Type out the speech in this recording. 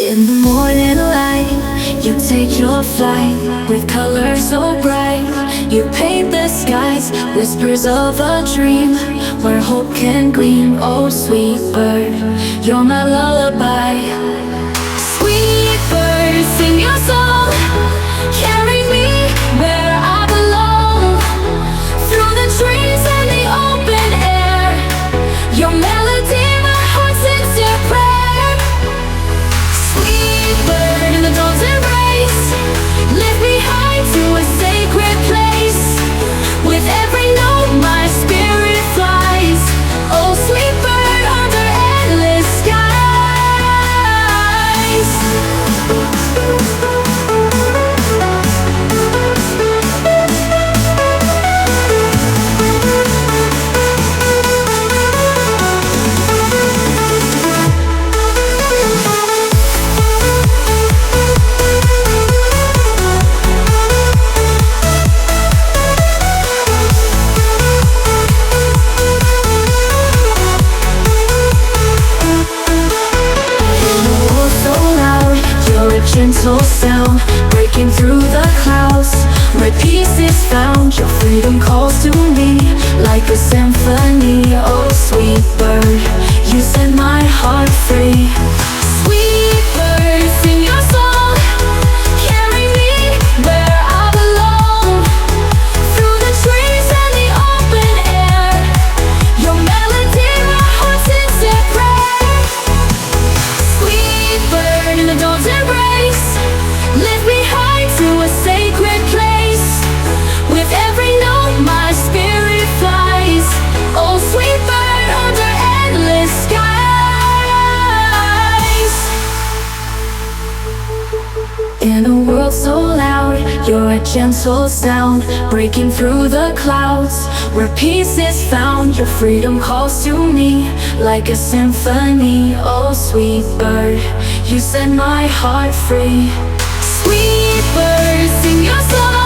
In the morning light, you take your flight with colors so bright. You paint the skies, whispers of a dream where hope can gleam. Oh, sweet bird, you're my lullaby. Sweet bird, sing your song, carry me where I belong. Through the trees and the open air, your melody, my heart sings your prayer. Sweet bird in the dawn's embrace, lift me high to a sacred place. With every note my spirit flies. Oh, sweet bird under endless skies. Gentle sound breaking through the clouds, where peace is found. Your freedom calls to me like a symphony. Oh, sweet bird, you set my heart free. Sweet bird, sing your song, carry me where I belong. Through the trees and the open air, your melody, my heart sings your prayer. Sweet bird in the dawn's embrace, lift me high to a sacred place. With every note my spirit flies. Oh, sweet bird under endless skies. In a world so loud, you're a gentle sound breaking through the clouds, where peace is found. Your freedom calls to me like a symphony. Oh, sweet bird, you set my heart free. Sweet bird, sing your song.